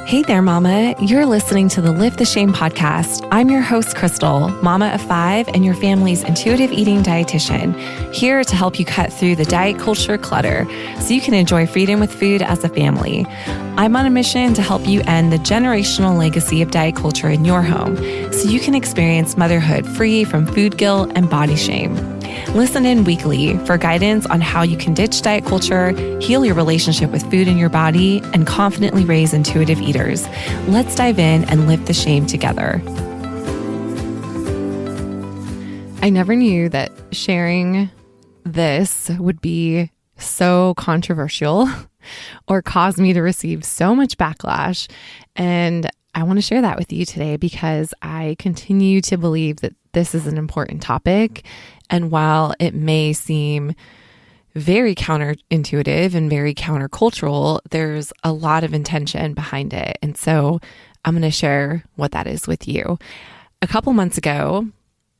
Hey there, Mama. You're listening to the Lift the Shame podcast. I'm your host, Crystal, mama of 5 and your family's intuitive eating dietitian, here to help you cut through the diet culture clutter so you can enjoy freedom with food as a family. I'm on a mission to help you end the generational legacy of diet culture in your home so you can experience motherhood free from food guilt and body shame. Listen in weekly for guidance on how you can ditch diet culture, heal your relationship with food and your body, and confidently raise intuitive eaters. Let's dive in and lift the shame together. I never knew that sharing this would be so controversial or cause me to receive so much backlash. And I want to share that with you today because I continue to believe that this is an important topic. And while it may seem very counterintuitive and very countercultural, there's a lot of intention behind it. And so I'm going to share what that is with you. A couple months ago,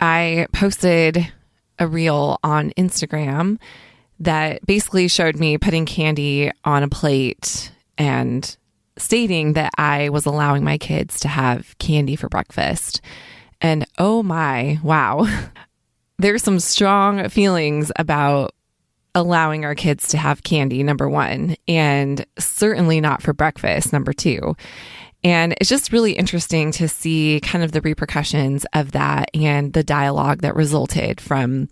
I posted a reel on Instagram that basically showed me putting candy on a plate and stating that I was allowing my kids to have candy for breakfast. And oh my, wow. There's some strong feelings about allowing our kids to have candy, number one, and certainly not for breakfast, number two. And it's just really interesting to see kind of the repercussions of that and the dialogue that resulted from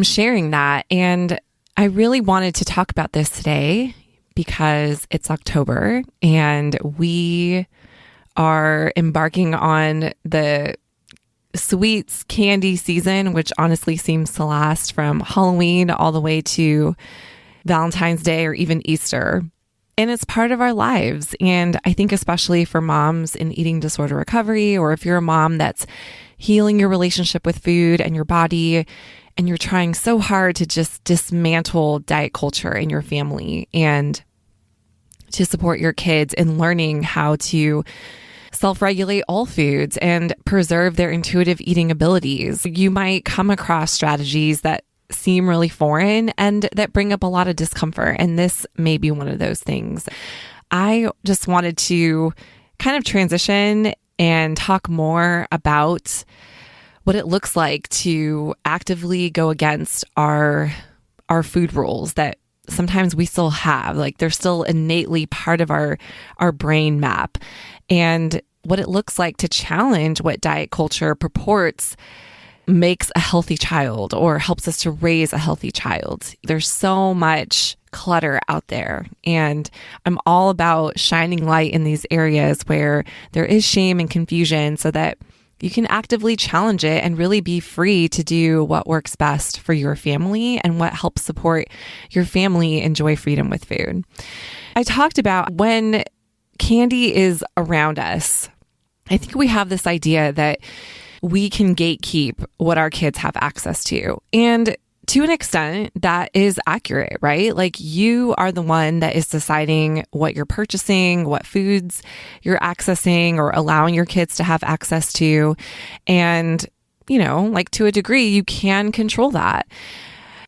sharing that. And I really wanted to talk about this today because it's October and we are embarking on the sweets candy season, which honestly seems to last from Halloween all the way to Valentine's Day or even Easter. And it's part of our lives. And I think especially for moms in eating disorder recovery, or if you're a mom that's healing your relationship with food and your body, and you're trying so hard to just dismantle diet culture in your family and to support your kids in learning how to self-regulate all foods and preserve their intuitive eating abilities. You might come across strategies that seem really foreign and that bring up a lot of discomfort. And this may be one of those things. I just wanted to kind of transition and talk more about what it looks like to actively go against our food rules that sometimes we still have. Like they're still innately part of our brain map. And what it looks like to challenge what diet culture purports makes a healthy child or helps us to raise a healthy child. There's so much clutter out there. And I'm all about shining light in these areas where there is shame and confusion so that you can actively challenge it and really be free to do what works best for your family and what helps support your family enjoy freedom with food. I talked about when candy is around us, I think we have this idea that we can gatekeep what our kids have access to. And to an extent, that is accurate, right? Like you are the one that is deciding what you're purchasing, what foods you're accessing or allowing your kids to have access to. And, like to a degree, you can control that.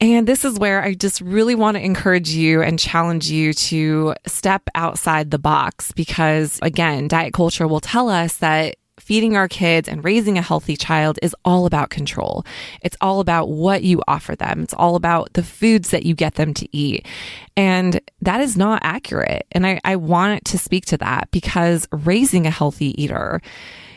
And this is where I just really want to encourage you and challenge you to step outside the box because, again, diet culture will tell us that feeding our kids and raising a healthy child is all about control. It's all about what you offer them. It's all about the foods that you get them to eat. And that is not accurate. And I want to speak to that because raising a healthy eater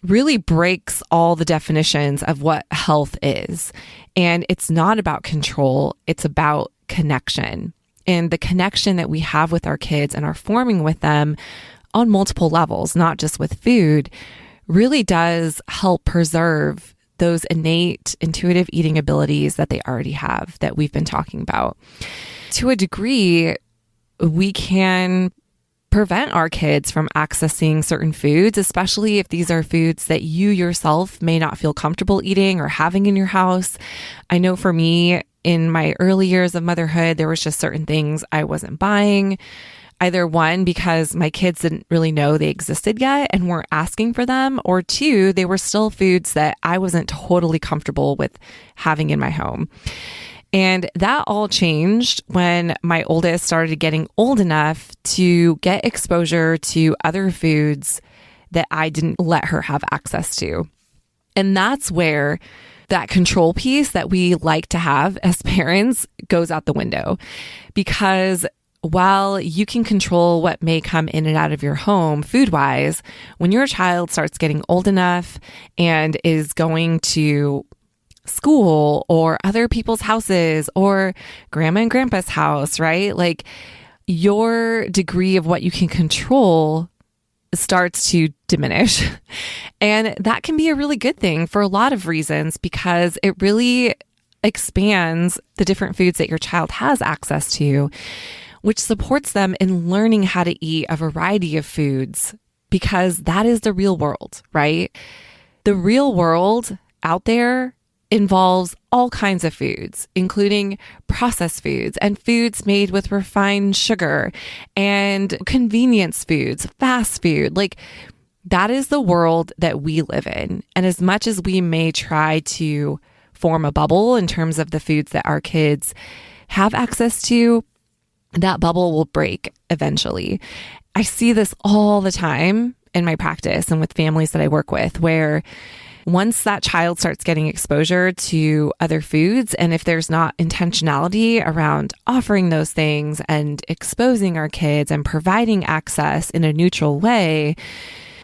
really breaks all the definitions of what health is. And it's not about control. It's about connection. And the connection that we have with our kids and are forming with them on multiple levels, not just with food, really does help preserve those innate intuitive eating abilities that they already have that we've been talking about. To a degree, we can prevent our kids from accessing certain foods, especially if these are foods that you yourself may not feel comfortable eating or having in your house. I know for me, in my early years of motherhood, there was just certain things I wasn't buying. Either one, because my kids didn't really know they existed yet and weren't asking for them, or two, they were still foods that I wasn't totally comfortable with having in my home. And that all changed when my oldest started getting old enough to get exposure to other foods that I didn't let her have access to. And that's where that control piece that we like to have as parents goes out the window. Because while you can control what may come in and out of your home food-wise, when your child starts getting old enough and is going to school or other people's houses or grandma and grandpa's house, right? Like your degree of what you can control starts to diminish. And that can be a really good thing for a lot of reasons, because it really expands the different foods that your child has access to, which supports them in learning how to eat a variety of foods, because that is the real world, right? The real world out there involves all kinds of foods, including processed foods and foods made with refined sugar and convenience foods, fast food. Like that is the world that we live in. And as much as we may try to form a bubble in terms of the foods that our kids have access to, that bubble will break eventually. I see this all the time in my practice and with families that I work with, where once that child starts getting exposure to other foods, and if there's not intentionality around offering those things and exposing our kids and providing access in a neutral way,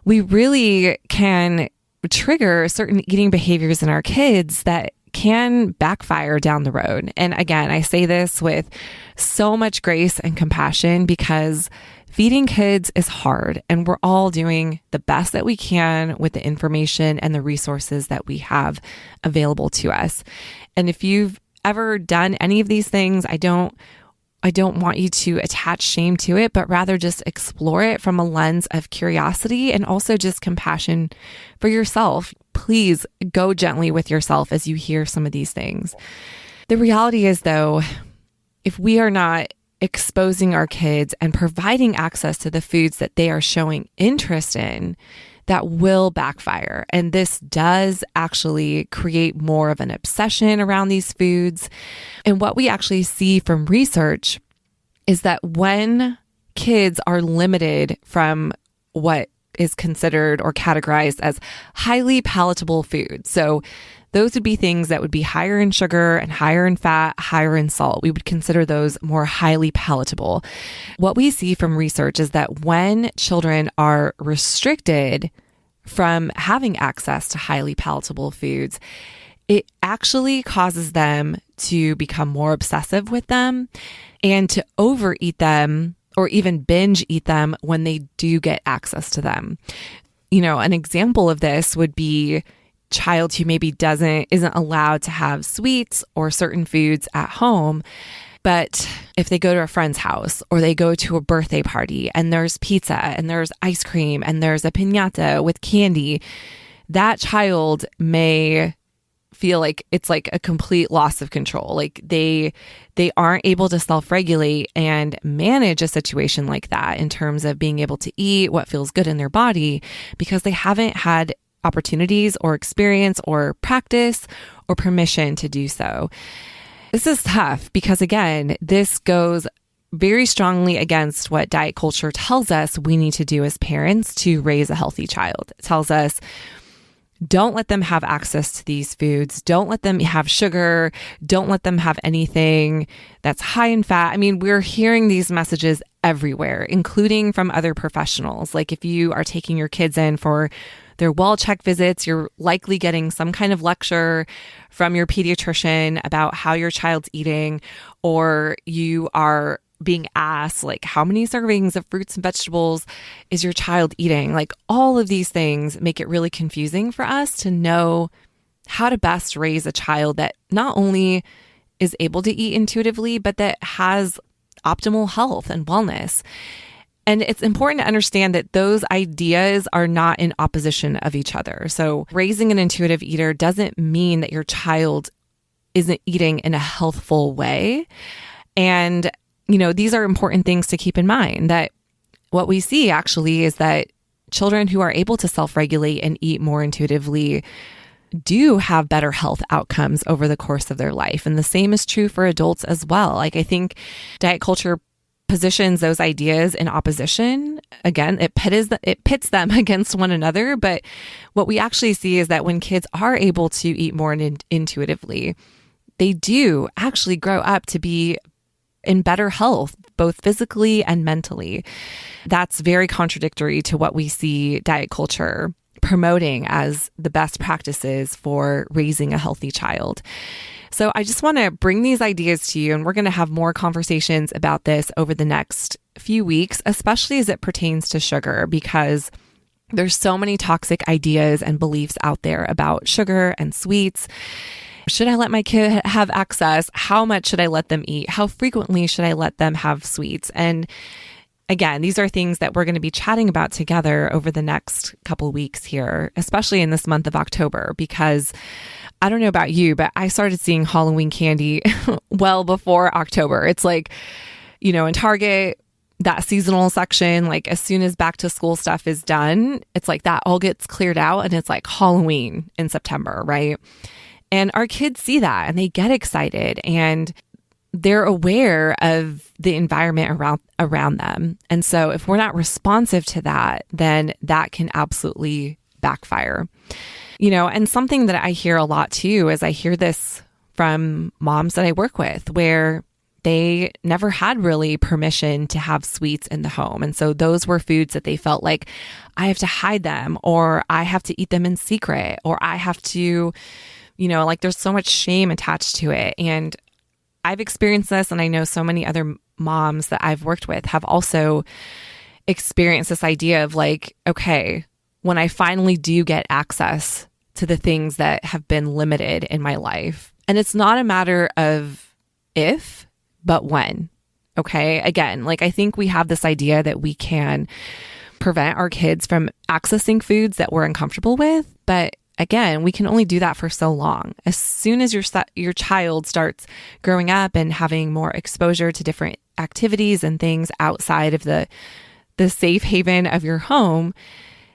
we really can trigger certain eating behaviors in our kids that can backfire down the road. And again, I say this with so much grace and compassion, because feeding kids is hard, and we're all doing the best that we can with the information and the resources that we have available to us. And if you've ever done any of these things, I don't want you to attach shame to it, but rather just explore it from a lens of curiosity and also just compassion for yourself. Please go gently with yourself as you hear some of these things. The reality is, though, if we are not exposing our kids and providing access to the foods that they are showing interest in, that will backfire. And this does actually create more of an obsession around these foods. And what we actually see from research is that when kids are limited from what is considered or categorized as highly palatable food, so those would be things that would be higher in sugar and higher in fat, higher in salt. We would consider those more highly palatable. What we see from research is that when children are restricted from having access to highly palatable foods, it actually causes them to become more obsessive with them and to overeat them or even binge eat them when they do get access to them. You know, an example of this would be child who maybe isn't allowed to have sweets or certain foods at home, but if they go to a friend's house or they go to a birthday party and there's pizza and there's ice cream and there's a piñata with candy, that child may feel like it's like a complete loss of control. Like they aren't able to self-regulate and manage a situation like that in terms of being able to eat what feels good in their body, because they haven't had opportunities or experience or practice or permission to do so. This is tough because, again, this goes very strongly against what diet culture tells us we need to do as parents to raise a healthy child. It tells us, don't let them have access to these foods. Don't let them have sugar. Don't let them have anything that's high in fat. I mean, we're hearing these messages everywhere, including from other professionals. Like if you are taking your kids in for their well-check visits, you're likely getting some kind of lecture from your pediatrician about how your child's eating, or you are being asked, like, how many servings of fruits and vegetables is your child eating? Like, all of these things make it really confusing for us to know how to best raise a child that not only is able to eat intuitively, but that has optimal health and wellness. And it's important to understand that those ideas are not in opposition of each other. So raising an intuitive eater doesn't mean that your child isn't eating in a healthful way. And, you know, these are important things to keep in mind, that what we see actually is that children who are able to self-regulate and eat more intuitively do have better health outcomes over the course of their life. And the same is true for adults as well. Like, I think diet culture positions those ideas in opposition. Again, it pits them against one another. But what we actually see is that when kids are able to eat more intuitively, they do actually grow up to be in better health, both physically and mentally. That's very contradictory to what we see diet culture promoting as the best practices for raising a healthy child. So I just want to bring these ideas to you, and we're going to have more conversations about this over the next few weeks, especially as it pertains to sugar, because there's so many toxic ideas and beliefs out there about sugar and sweets. Should I let my kid have access? How much should I let them eat? How frequently should I let them have sweets? And again, these are things that we're going to be chatting about together over the next couple weeks here, especially in this month of October, because I don't know about you, but I started seeing Halloween candy well before October. It's like, in Target, that seasonal section, like as soon as back to school stuff is done, it's like that all gets cleared out and it's like Halloween in September, right? And our kids see that and they get excited and they're aware of the environment around them. And so if we're not responsive to that, then that can absolutely backfire. And something that I hear a lot too is I hear this from moms that I work with where they never had really permission to have sweets in the home. And so those were foods that they felt like I have to hide them, or I have to eat them in secret, or I have to, like there's so much shame attached to it. And I've experienced this, and I know so many other moms that I've worked with have also experienced this idea of like, okay, when I finally do get access to the things that have been limited in my life, and it's not a matter of if, but when, okay? Again, like I think we have this idea that we can prevent our kids from accessing foods that we're uncomfortable with, but again, we can only do that for so long. As soon as your child starts growing up and having more exposure to different activities and things outside of the safe haven of your home,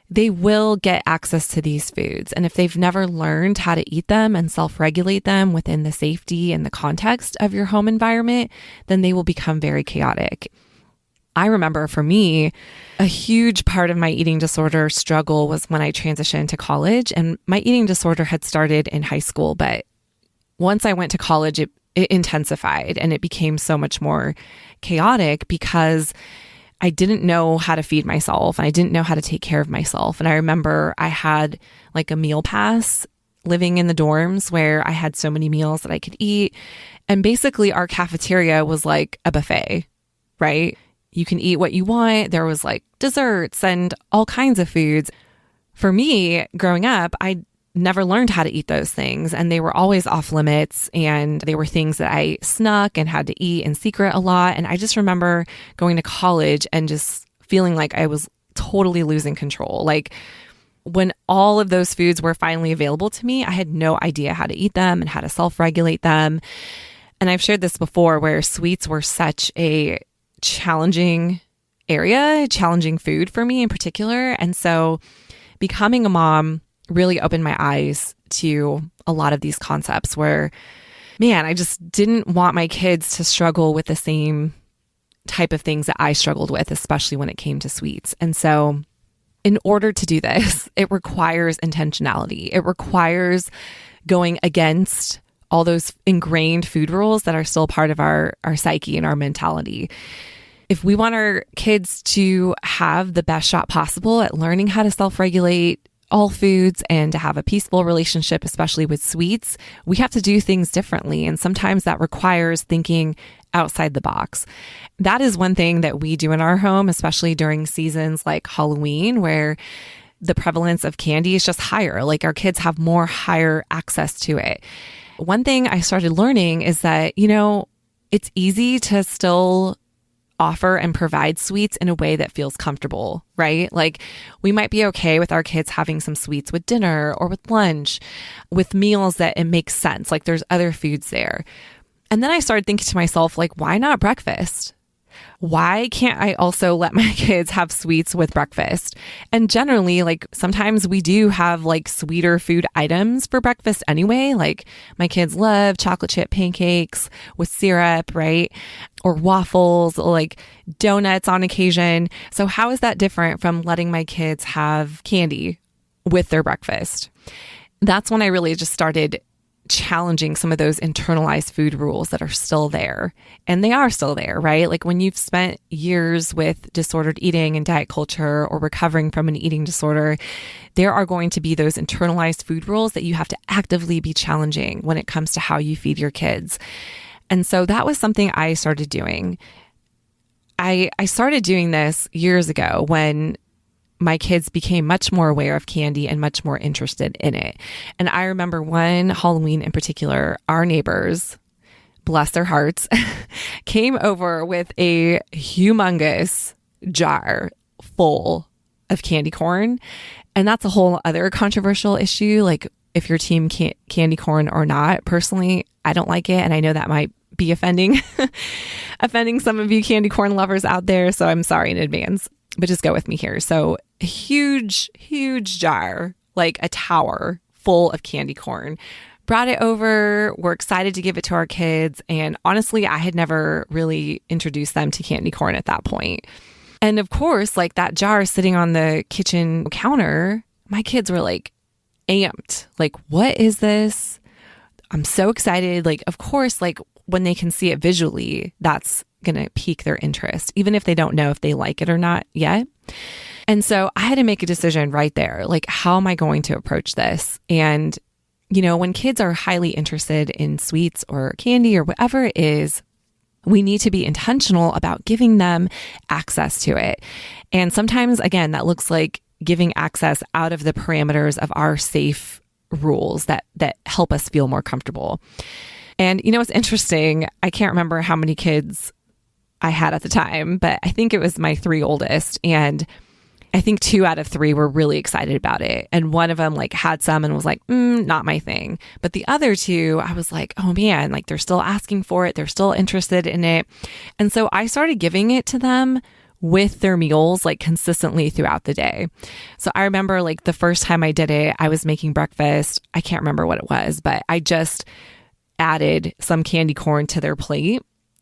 they will get access to these foods. And if they've never learned how to eat them and self-regulate them within the safety and the context of your home environment, then they will become very chaotic. I remember for me, a huge part of my eating disorder struggle was when I transitioned to college, and my eating disorder had started in high school, but once I went to college, it intensified and it became so much more chaotic because I didn't know how to feed myself. I didn't know how to take care of myself. And I remember I had like a meal pass living in the dorms where I had so many meals that I could eat. And basically our cafeteria was like a buffet, right? You can eat what you want. There was like desserts and all kinds of foods. For me, growing up, I never learned how to eat those things, and they were always off limits, and they were things that I snuck and had to eat in secret a lot. And I just remember going to college and just feeling like I was totally losing control. Like when all of those foods were finally available to me, I had no idea how to eat them and how to self-regulate them. And I've shared this before where sweets were such a challenging food for me in particular. And so becoming a mom really opened my eyes to a lot of these concepts where, man, I just didn't want my kids to struggle with the same type of things that I struggled with, especially when it came to sweets. And so in order to do this, it requires intentionality. It requires going against all those ingrained food rules that are still part of our psyche and our mentality. If we want our kids to have the best shot possible at learning how to self-regulate all foods and to have a peaceful relationship, especially with sweets, we have to do things differently. And sometimes that requires thinking outside the box. That is one thing that we do in our home, especially during seasons like Halloween, where the prevalence of candy is just higher. Like our kids have higher access to it. One thing I started learning is that, it's easy to still offer and provide sweets in a way that feels comfortable, right? Like we might be okay with our kids having some sweets with dinner or with lunch, with meals that it makes sense. Like there's other foods there. And then I started thinking to myself, like, why not breakfast? why can't I also let my kids have sweets with breakfast? And generally, like sometimes we do have like sweeter food items for breakfast anyway. Like my kids love chocolate chip pancakes with syrup, right? Or waffles, or like donuts on occasion. So how is that different from letting my kids have candy with their breakfast? That's when I really just started challenging some of those internalized food rules that are still there. And they are still there, right? Like when you've spent years with disordered eating and diet culture or recovering from an eating disorder, there are going to be those internalized food rules that you have to actively be challenging when it comes to how you feed your kids. And so that was something I started doing. I started doing this years ago when my kids became much more aware of candy and much more interested in it. And I remember one Halloween in particular, our neighbors, bless their hearts, came over with a humongous jar full of candy corn. And that's a whole other controversial issue. Like if your team candy corn or not, personally, I don't like it. And I know that might be offending some of you candy corn lovers out there. So I'm sorry in advance, but just go with me here. So a huge jar, like a tower full of candy corn. Brought it over. We're excited to give it to our kids. And honestly, I had never really introduced them to candy corn at that point. And of course, like that jar sitting on the kitchen counter, my kids were like amped. Like, what is this? I'm so excited. Like, of course, like when they can see it visually, that's going to pique their interest, even if they don't know if they like it or not yet. And so I had to make a decision right there. Like, how am I going to approach this? And, you know, when kids are highly interested in sweets or candy or whatever it is, we need to be intentional about giving them access to it. And sometimes, again, that looks like giving access out of the parameters of our safe rules that help us feel more comfortable. And, you know, it's interesting. I can't remember how many kids I had at the time, but I think it was my 3 oldest. And I think 2 out of 3 were really excited about it. And one of them like had some and was like, not my thing. But the other 2, I was like, oh man, like they're still asking for it. They're still interested in it. And so I started giving it to them with their meals, like consistently throughout the day. So I remember like the first time I did it, I was making breakfast. I can't remember what it was, but I just added some candy corn to their plate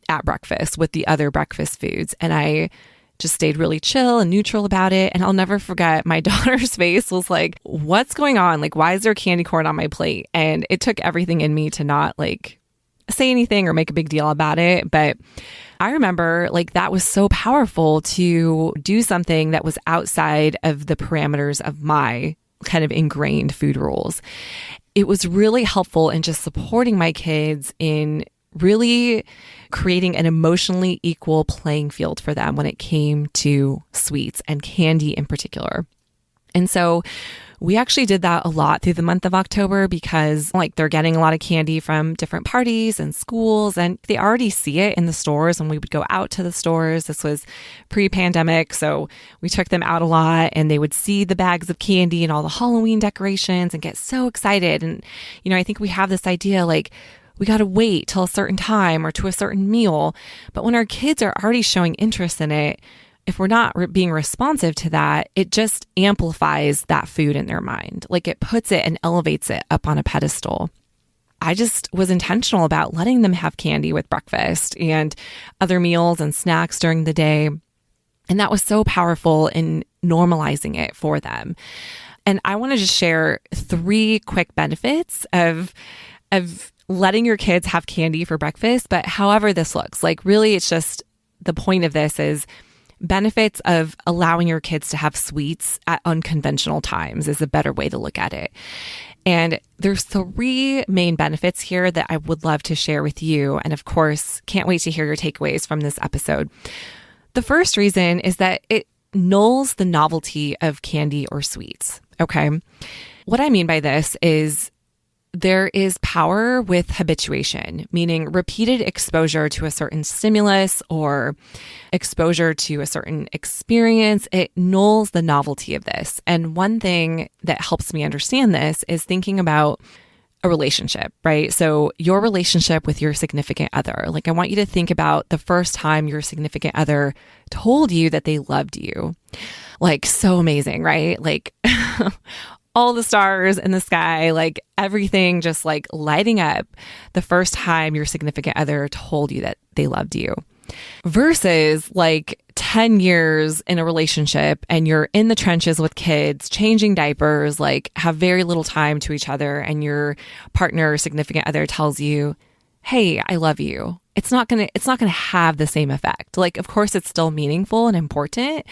at breakfast with the other breakfast foods. And I just stayed really chill and neutral about it. And I'll never forget my daughter's face was like, what's going on? Like, why is there candy corn on my plate? And it took everything in me to not like say anything or make a big deal about it. But I remember like that was so powerful to do something that was outside of the parameters of my kind of ingrained food rules. It was really helpful in just supporting my kids in really creating an emotionally equal playing field for them when it came to sweets and candy in particular. And so we actually did that a lot through the month of October because like they're getting a lot of candy from different parties and schools, and they already see it in the stores when we would go out to the stores. This was pre-pandemic. So we took them out a lot and they would see the bags of candy and all the Halloween decorations and get so excited. And, you know, I think we have this idea like, we got to wait till a certain time or to a certain meal. But when our kids are already showing interest in it, if we're not being responsive to that, it just amplifies that food in their mind. Like it puts it and elevates it up on a pedestal. I just was intentional about letting them have candy with breakfast and other meals and snacks during the day. And that was so powerful in normalizing it for them. And I want to just share 3 quick benefits of letting your kids have candy for breakfast, but however this looks, like really it's just the point of this is benefits of allowing your kids to have sweets at unconventional times is a better way to look at it. And there's 3 main benefits here that I would love to share with you. And of course, can't wait to hear your takeaways from this episode. The first reason is that it nulls the novelty of candy or sweets. Okay. What I mean by this is there is power with habituation, meaning repeated exposure to a certain stimulus or exposure to a certain experience. It nulls the novelty of this. And one thing that helps me understand this is thinking about a relationship, right? So your relationship with your significant other, like I want you to think about the first time your significant other told you that they loved you. Like so amazing, right? Like all the stars in the sky, like everything just like lighting up the first time your significant other told you that they loved you. Versus like 10 years in a relationship and you're in the trenches with kids, changing diapers, like have very little time to each other, and your partner or significant other tells you, "Hey, I love you." It's not going to have the same effect. Like, of course, it's still meaningful and important,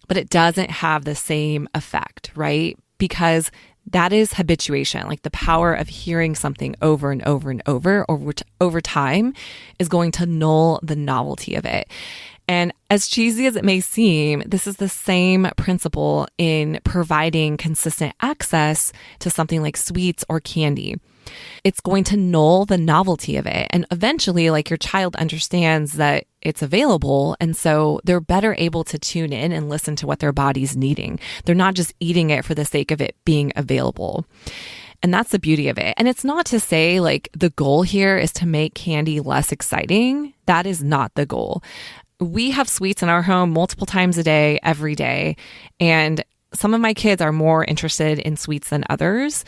but it doesn't have the same effect, right? Because that is habituation. Like the power of hearing something over and over and over time is going to null the novelty of it. And as cheesy as it may seem, this is the same principle in providing consistent access to something like sweets or candy. It's going to null the novelty of it. And eventually, like your child understands that it's available. And so they're better able to tune in and listen to what their body's needing. They're not just eating it for the sake of it being available. And that's the beauty of it. And it's not to say like the goal here is to make candy less exciting. That is not the goal. We have sweets in our home multiple times a day, every day. And some of my kids are more interested in sweets than others.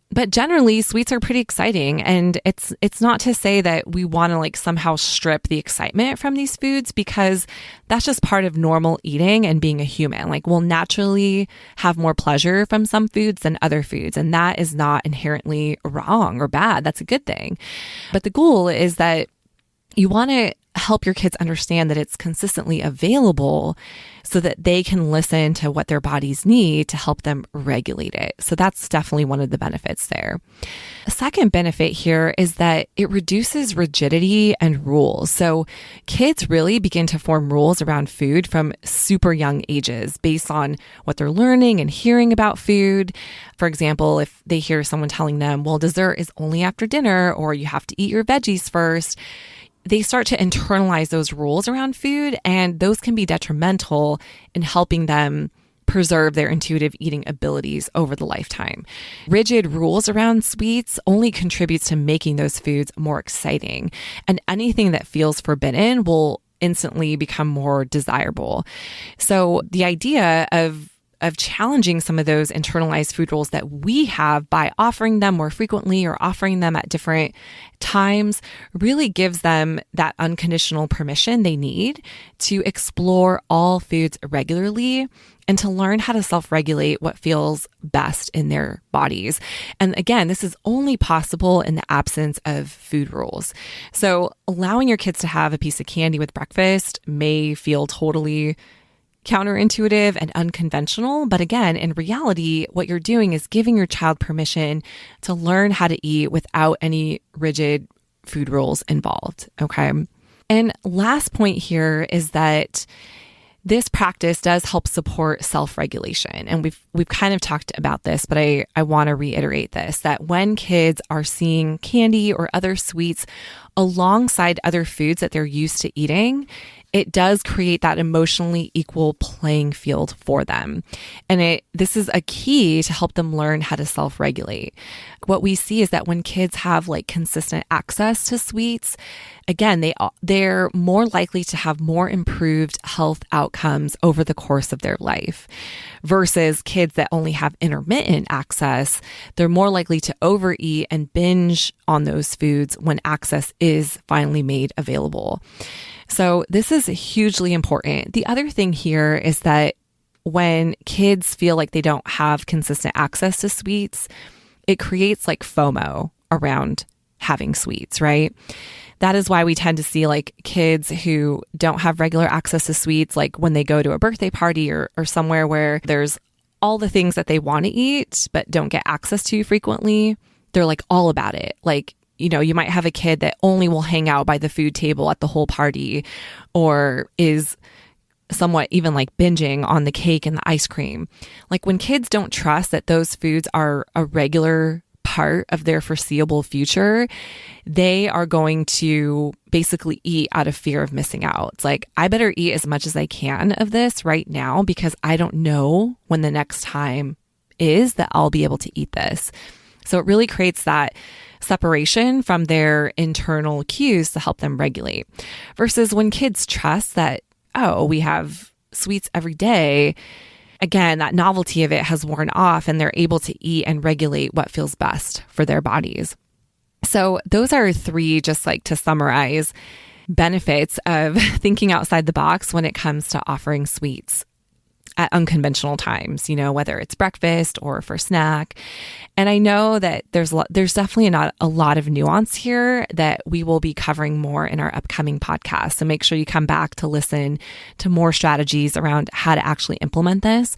But generally, sweets are pretty exciting. And it's not to say that we want to like somehow strip the excitement from these foods, because that's just part of normal eating and being a human. Like we'll naturally have more pleasure from some foods than other foods. And that is not inherently wrong or bad. That's a good thing. But the goal is that you want to help your kids understand that it's consistently available so that they can listen to what their bodies need to help them regulate it. So that's definitely one of the benefits there. A second benefit here is that it reduces rigidity and rules. So kids really begin to form rules around food from super young ages based on what they're learning and hearing about food. For example, if they hear someone telling them, well, dessert is only after dinner, or you have to eat your veggies first, they start to internalize those rules around food, and those can be detrimental in helping them preserve their intuitive eating abilities over the lifetime. Rigid rules around sweets only contributes to making those foods more exciting, and anything that feels forbidden will instantly become more desirable. So the idea of challenging some of those internalized food rules that we have by offering them more frequently or offering them at different times really gives them that unconditional permission they need to explore all foods regularly and to learn how to self-regulate what feels best in their bodies. And again, this is only possible in the absence of food rules. So allowing your kids to have a piece of candy with breakfast may feel totally counterintuitive and unconventional. But again, in reality, what you're doing is giving your child permission to learn how to eat without any rigid food rules involved. Okay. And last point here is that this practice does help support self-regulation. And we've kind of talked about this, but I want to reiterate this, that when kids are seeing candy or other sweets alongside other foods that they're used to eating, it does create that emotionally equal playing field for them. And this is a key to help them learn how to self-regulate. What we see is that when kids have like consistent access to sweets, again, they're more likely to have more improved health outcomes over the course of their life versus kids that only have intermittent access. They're more likely to overeat and binge on those foods when access is finally made available. So this is hugely important. The other thing here is that when kids feel like they don't have consistent access to sweets, it creates like FOMO around having sweets, right? That is why we tend to see like kids who don't have regular access to sweets, like when they go to a birthday party or somewhere where there's all the things that they want to eat but don't get access to frequently, they're like all about it. Like, you know, you might have a kid that only will hang out by the food table at the whole party, or is somewhat even like binging on the cake and the ice cream. Like when kids don't trust that those foods are a regular part of their foreseeable future, they are going to basically eat out of fear of missing out. It's like, I better eat as much as I can of this right now because I don't know when the next time is that I'll be able to eat this. So it really creates that separation from their internal cues to help them regulate. Versus when kids trust that, oh, we have sweets every day, again, that novelty of it has worn off and they're able to eat and regulate what feels best for their bodies. So those are 3, just like to summarize, benefits of thinking outside the box when it comes to offering sweets at unconventional times, whether it's breakfast or for snack. And I know that there's definitely not a lot of nuance here that we will be covering more in our upcoming podcast. So make sure you come back to listen to more strategies around how to actually implement this.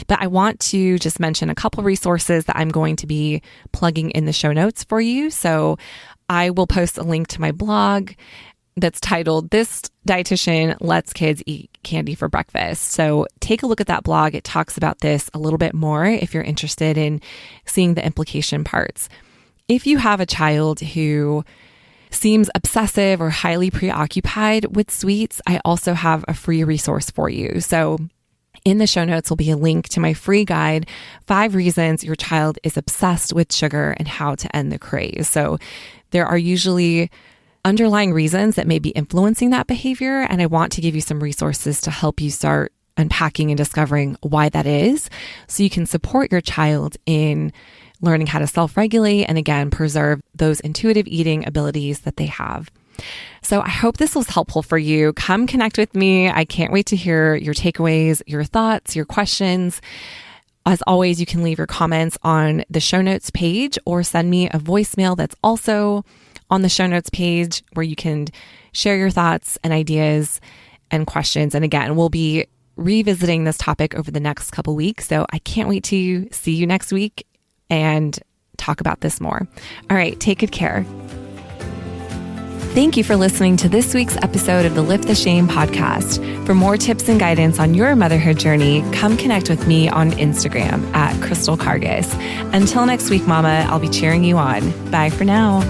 But I want to just mention a couple resources that I'm going to be plugging in the show notes for you. So I will post a link to my blog that's titled "This Dietitian Lets Kids Eat Candy for Breakfast." So take a look at that blog. It talks about this a little bit more if you're interested in seeing the implication parts. If you have a child who seems obsessive or highly preoccupied with sweets, I also have a free resource for you. So in the show notes will be a link to my free guide, 5 reasons your child is obsessed with sugar and how to end the craze. So there are usually underlying reasons that may be influencing that behavior. And I want to give you some resources to help you start unpacking and discovering why that is, so you can support your child in learning how to self-regulate and, again, preserve those intuitive eating abilities that they have. So I hope this was helpful for you. Come connect with me. I can't wait to hear your takeaways, your thoughts, your questions. As always, you can leave your comments on the show notes page or send me a voicemail that's also on the show notes page, where you can share your thoughts and ideas and questions. And again, we'll be revisiting this topic over the next couple weeks. So I can't wait to see you next week and talk about this more. All right, take good care. Thank you for listening to this week's episode of the Lift the Shame podcast. For more tips and guidance on your motherhood journey, come connect with me on Instagram @CrystalCargis. Until next week, Mama, I'll be cheering you on. Bye for now.